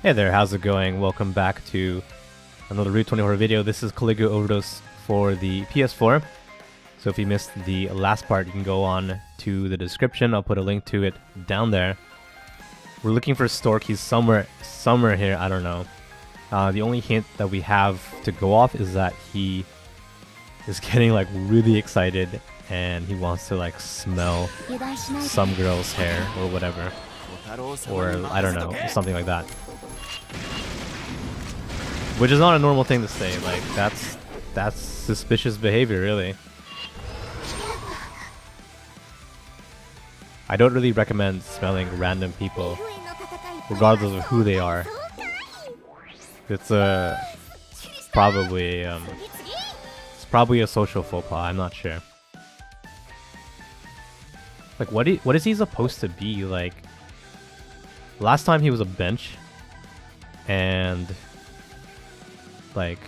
Hey there, how's it going? Welcome back to another Route 24 video. This is Caligula Overdose for the PS4. So if you missed the last part, you can go on to the description. I'll put a link to it down there. We're looking for Stork. He's somewhere here. I don't know. The only hint that we have to go off is that he is getting like really excited and he wants to like smell some girl's hair or whatever. Or I don't know, something like that. Which is not a normal thing to say. Like that's suspicious behavior, really. I don't really recommend smelling random people, regardless of who they are. It's probably a social faux pas. I'm not sure. Like what is he supposed to be? Like last time he was a bench, and like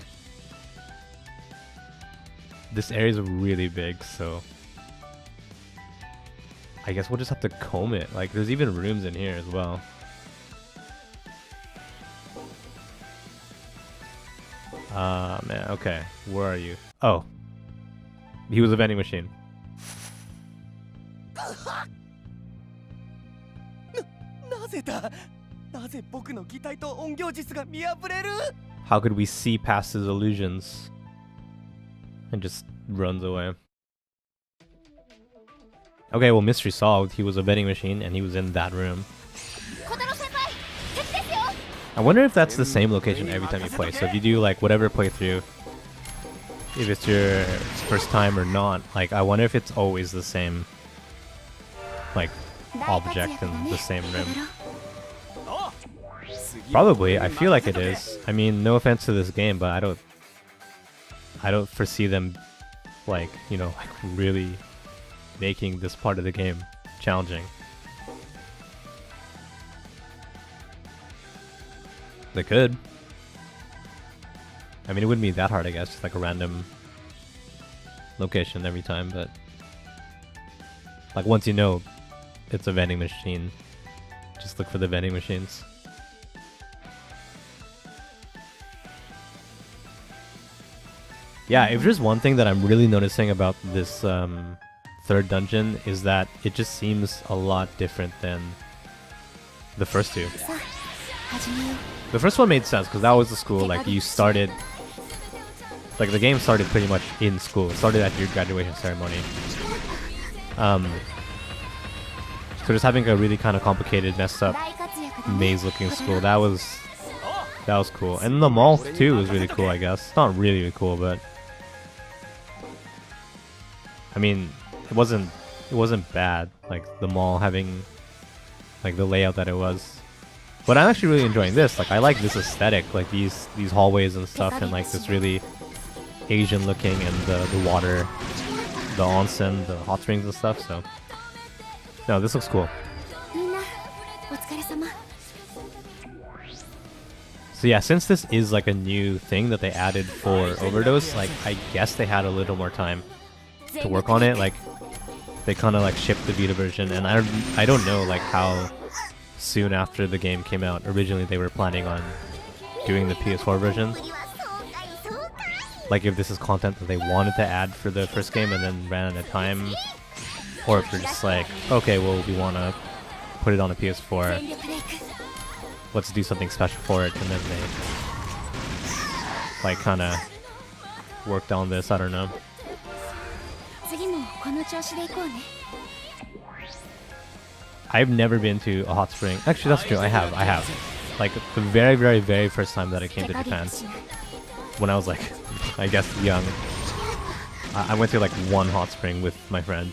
this area is really big, so I guess we'll just have to comb it. Like there's even rooms in here as well. Man, okay. Where are you? Oh. He was a vending machine. How could we see past his illusions? And just runs away. Okay, well, mystery solved. He was a vending machine and he was in that room. I wonder if that's the same location every time you play. So if you do like whatever playthrough, if it's your first time or not, like I wonder if it's always the same like object in the same room. Probably, I feel like it is. I mean, no offense to this game, but I don't foresee them like, you know, like really making this part of the game challenging. They could. I mean, it wouldn't be that hard, I guess, just like a random location every time, but like once you know it's a vending machine, just look for the vending machines. Yeah, if there's one thing that I'm really noticing about this third dungeon is that it just seems a lot different than the first two. The first one made sense because that was the school, like you started, like the game started pretty much in school. It started at your graduation ceremony. So just having a really kind of complicated, messed up, maze-looking school, that was cool. And the mall too was really cool, I guess. It's not really cool, but I mean, it wasn't bad. Like the mall having like the layout that it was. But I'm actually really enjoying this. Like I like this aesthetic, like these hallways and stuff, and like this really Asian looking, and the water, the onsen, the hot springs and stuff. So no, this looks cool. So yeah, since this is like a new thing that they added for Overdose, like I guess they had a little more time to work on it. Like they kind of like shipped the Vita version, and I don't know like how soon after the game came out originally they were planning on doing the PS4 version. Like if this is content that they wanted to add for the first game and then ran out of time, or if they're just like, okay, well we want to put it on a PS4, let's do something special for it, and then they like kind of worked on this. I don't know. I've never been to a hot spring. Actually, that's true. I have. Like the very, very, very first time that I came to Japan, when I was like, I guess young, I went to like one hot spring with my friend,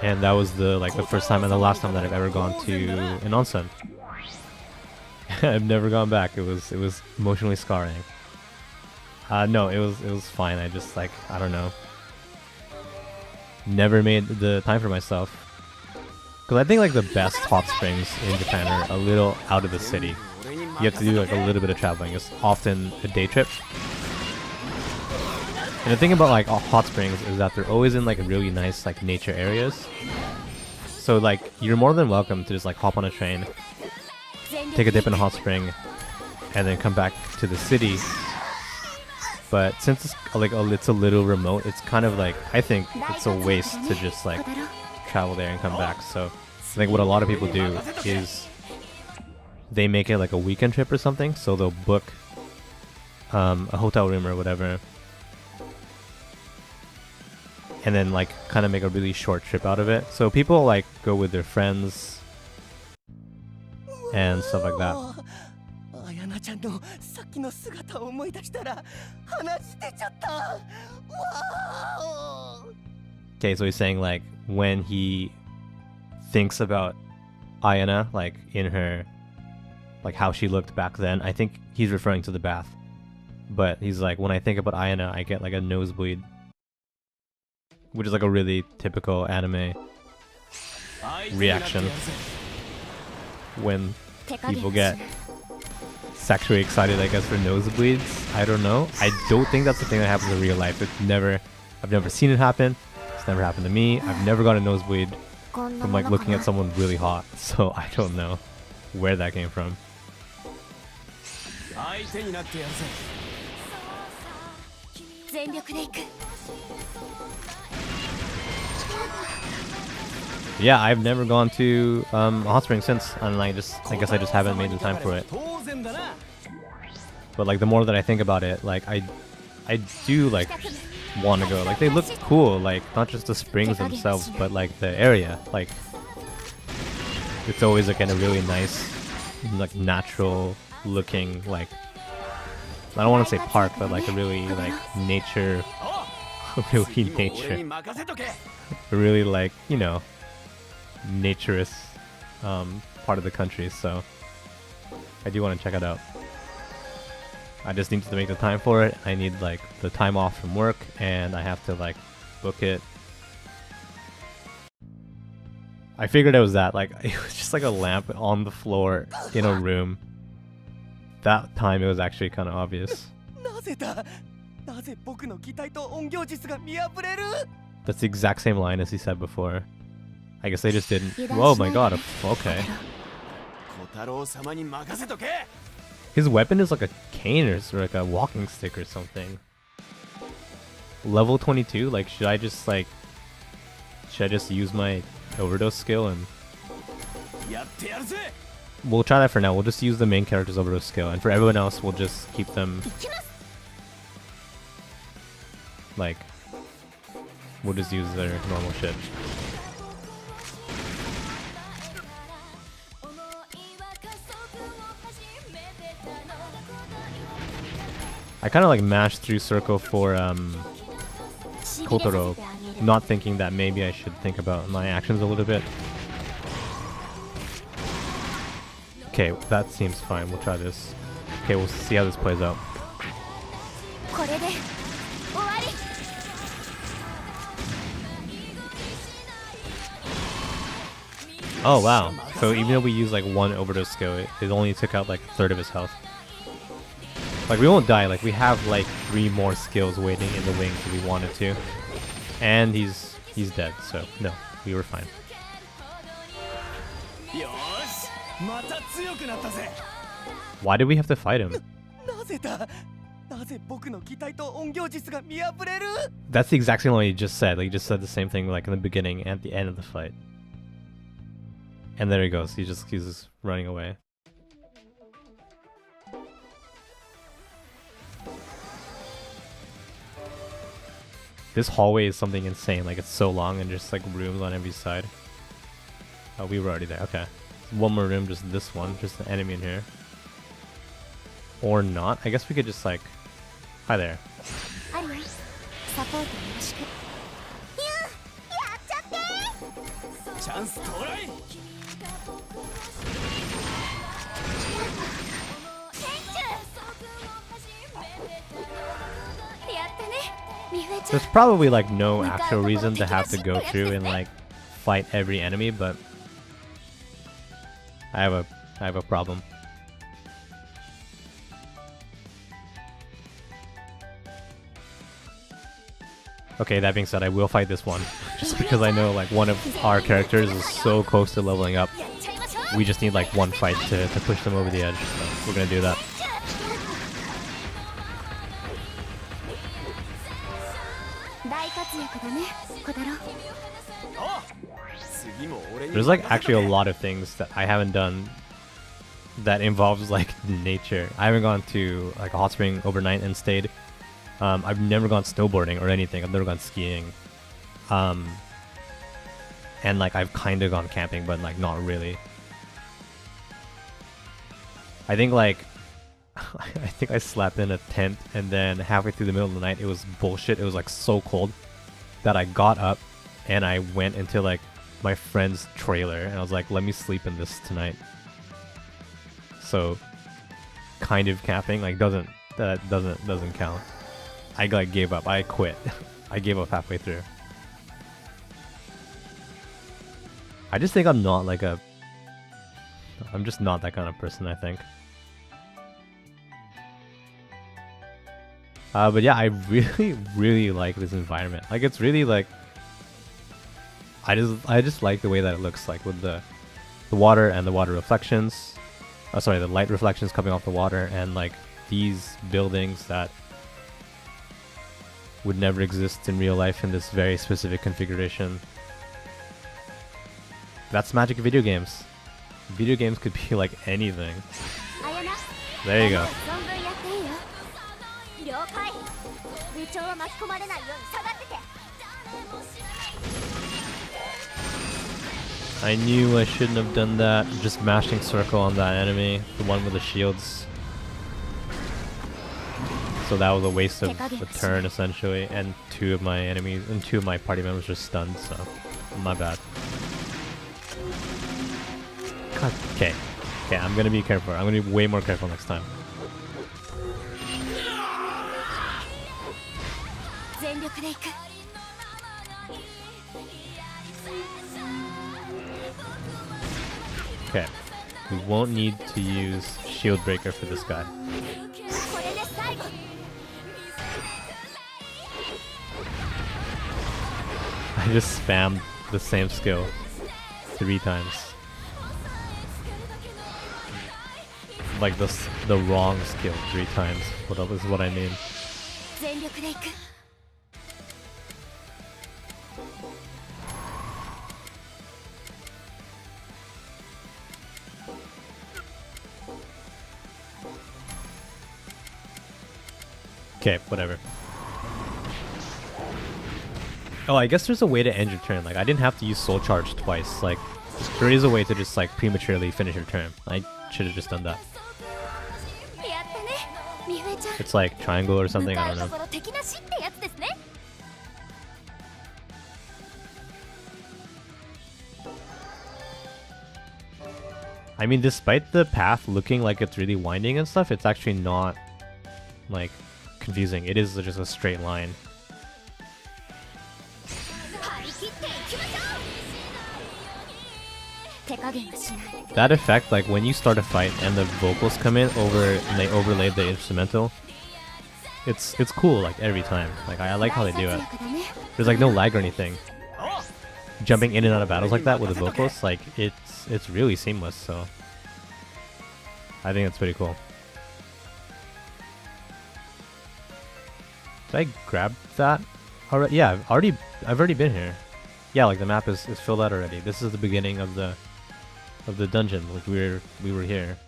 and that was the first time and the last time that I've ever gone to an onsen. I've never gone back. It was emotionally scarring. No, it was fine. I just like, I don't know, never made the time for myself. Because I think like the best hot springs in Japan are a little out of the city. You have to do like a little bit of traveling. It's often a day trip. And the thing about like hot springs is that they're always in like really nice like nature areas. So like you're more than welcome to just like hop on a train take a dip in a hot spring, and then come back to the city. But since it's like it's a little remote, it's kind of like, I think it's a waste to just like travel there and come back. So I think what a lot of people do is they make it like a weekend trip or something. So they'll book a hotel room or whatever, and then like kind of make a really short trip out of it. So people like go with their friends and stuff like that. Okay, so he's saying like when he thinks about Ayana, like in her, like how she looked back then, I think he's referring to the bath. But he's like, when I think about Ayana, I get like a nosebleed, which is like a really typical anime reaction when people get sexually excited, I guess, for nosebleeds. I don't know. I don't think that's the thing that happens in real life. I've never seen it happen. It's never happened to me. I've never got a nosebleed from like looking at someone really hot. So I don't know where that came from. Yeah, I've never gone to a hot spring since, and I guess I just haven't made the time for it. But like the more that I think about it, like I do like want to go. Like they look cool, like not just the springs themselves, but like the area. Like it's always like in a really nice, like natural looking, like I don't want to say park, but like a really like nature, really like, you know, naturist part of the country. So I do want to check it out. I just need to make the time for it. I need like the time off from work, and I have to like book it. I figured it was that, like it was just like a lamp on the floor in a room. That time it was actually kind of obvious. That's the exact same line as he said before. I guess they just didn't. Oh my god, okay. His weapon is like a cane or like a walking stick or something. Level 22, like should I just use my overdose skill and... We'll try that for now. We'll just use the main character's overdose skill, and for everyone else we'll just keep them like, we'll just use their normal shit. I kind of like mashed through circle for Kotaro, not thinking that maybe I should think about my actions a little bit. Okay, that seems fine. We'll try this. Okay, we'll see how this plays out. Oh wow, so even though we use like one overdose skill, it only took out like a third of his health. Like we won't die, like we have like 3 more skills waiting in the wings if we wanted to. And he's dead, so no, we were fine. Why did we have to fight him? That's the exact same line he just said. Like he just said the same thing like in the beginning and at the end of the fight. And there he goes, he's just running away. This hallway is something insane, like it's so long and just like rooms on every side. Oh, we were already there, okay. One more room, just this one, just an enemy in here. Or not, I guess we could just like... Hi there. There's probably like no actual reason to have to go through and like fight every enemy, but I have a problem. Okay, that being said, I will fight this one just because I know like one of our characters is so close to leveling up. we just need like one fight to push them over the edge. So we're gonna do that. There's like actually a lot of things that I haven't done that involves like nature. I haven't gone to like a hot spring overnight and stayed. I've never gone snowboarding or anything. I've never gone skiing. And like I've kind of gone camping, but like not really. I think like I think I slept in a tent, and then halfway through the middle of the night it was bullshit. It was like so cold that I got up and I went into like my friend's trailer and I was like, let me sleep in this tonight. So kind of camping, like doesn't count. I like gave up. I quit. I gave up halfway through. I just think I'm not like I'm just not that kind of person, I think. But yeah, I really like this environment. Like it's really like I just like the way that it looks, like with the water and the water reflections. Oh, sorry, the light reflections coming off the water, and like these buildings that would never exist in real life in this very specific configuration. That's magic of video games. Video games could be like anything. There you go. I knew I shouldn't have done that. Just mashing circle on that enemy, the one with the shields. So that was a waste of a turn essentially, and two of my enemies and two of my party members are stunned, so my bad. Okay, I'm gonna be careful. I'm gonna be way more careful next time. Okay, we won't need to use shield breaker for this guy. I just spammed the same skill 3 times. Like the wrong skill 3 times. What is what I mean. Okay, whatever. Oh, I guess there's a way to end your turn. Like, I didn't have to use soul charge twice. Like, there is a way to just like prematurely finish your turn. I should have just done that. It's like triangle or something, I don't know. I mean, despite the path looking like it's really winding and stuff, it's actually not like confusing. It is just a straight line. That effect, like when you start a fight and the vocals come in and they overlaid the instrumental, it's cool like every time. Like I like how they do it. There's like no lag or anything. Jumping in and out of battles like that with the vocals, like it's really seamless. So I think it's pretty cool. Did I grab that already? Yeah, I've already been here. Yeah, like the map is filled out already. This is the beginning of the dungeon. Like we were here.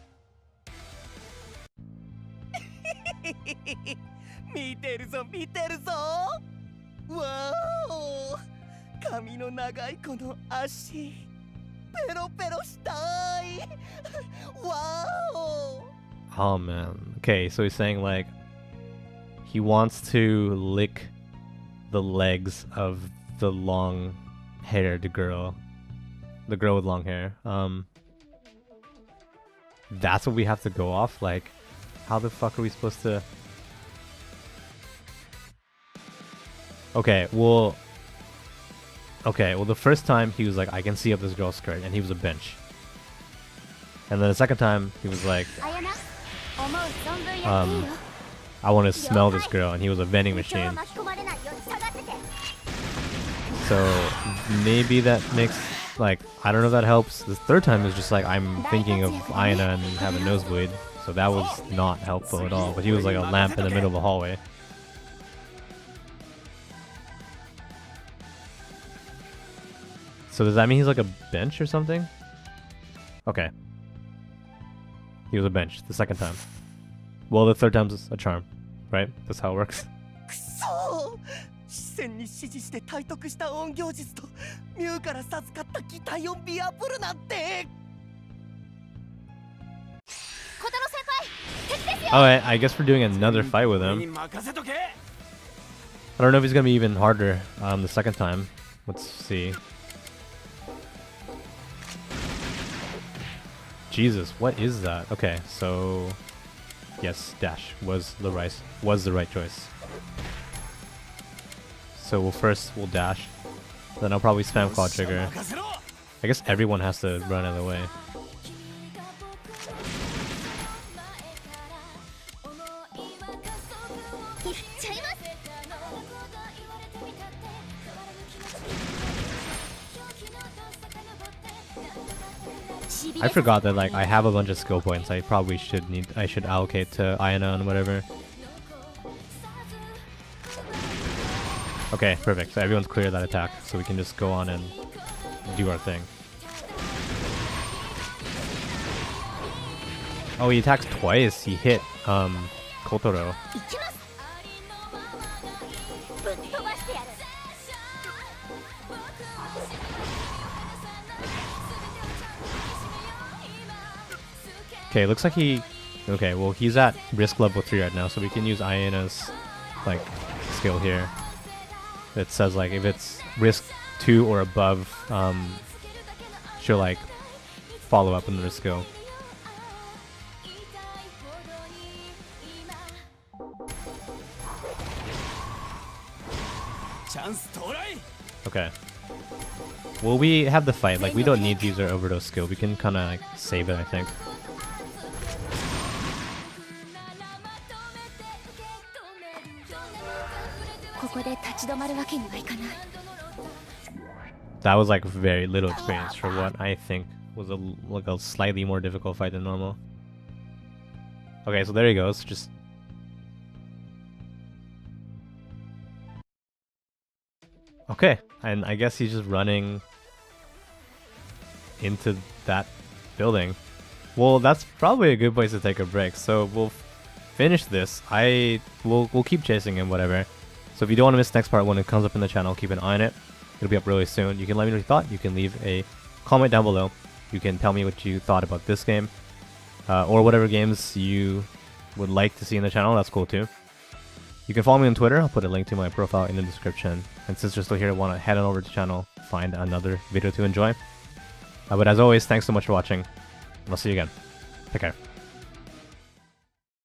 Wow! Kami no nagai kono ashi. Pero shitai. Wow! Oh man. Okay, so he's saying like he wants to lick the legs of the long-haired girl. The girl with long hair. That's what we have to go off? Like, how the fuck are we supposed to... Okay, well, the first time he was like, I can see up this girl's skirt, and he was a bench. And then the second time, he was like, I want to smell this girl, and he was a vending machine. So maybe that makes like, I don't know if that helps. The third time is just like I'm thinking of Aina and have a nosebleed. So that was not helpful at all. But he was like a lamp in the middle of a hallway. So does that mean he's like a bench or something? Okay. He was a bench the second time. Well, the third time's a charm, right? That's how it works. くそー、視線に指示して体得した音行術とミュウから授かった擬態を見破るなんて。 Alright, I guess we're doing another fight with him. I don't know if he's gonna be even harder the second time. Let's see. Jesus, what is that? Okay, so yes, dash was the right choice. So we'll dash. Then I'll probably spam quad trigger. I guess everyone has to run out of the way. I forgot that like I have a bunch of skill points. I probably should allocate to Aina and whatever. Okay, perfect. So everyone's clear that attack, so we can just go on and do our thing. Oh, he attacks twice. He hit Kotaro. Okay, looks like he... Okay, well he's at risk level 3 right now, so we can use Aina's like skill here. It says like if it's risk 2 or above, she'll like follow up in the skill. Okay. Well, we have the fight. Like we don't need to use our overdose skill. We can kind of like save it, I think. That was like very little experience for what I think was like a slightly more difficult fight than normal. Okay, so there he goes. Just okay, and I guess he's just running into that building. Well, that's probably a good place to take a break. So we'll finish this. We'll keep chasing him, whatever. So if you don't want to miss the next part when it comes up in the channel, keep an eye on it. It'll be up really soon. You can let me know what you thought. You can leave a comment down below. You can tell me what you thought about this game, or whatever games you would like to see in the channel. That's cool too. You can follow me on Twitter. I'll put a link to my profile in the description. And since you're still here, want to head on over to the channel, find another video to enjoy. But as always, thanks so much for watching, and I'll see you again. Take care.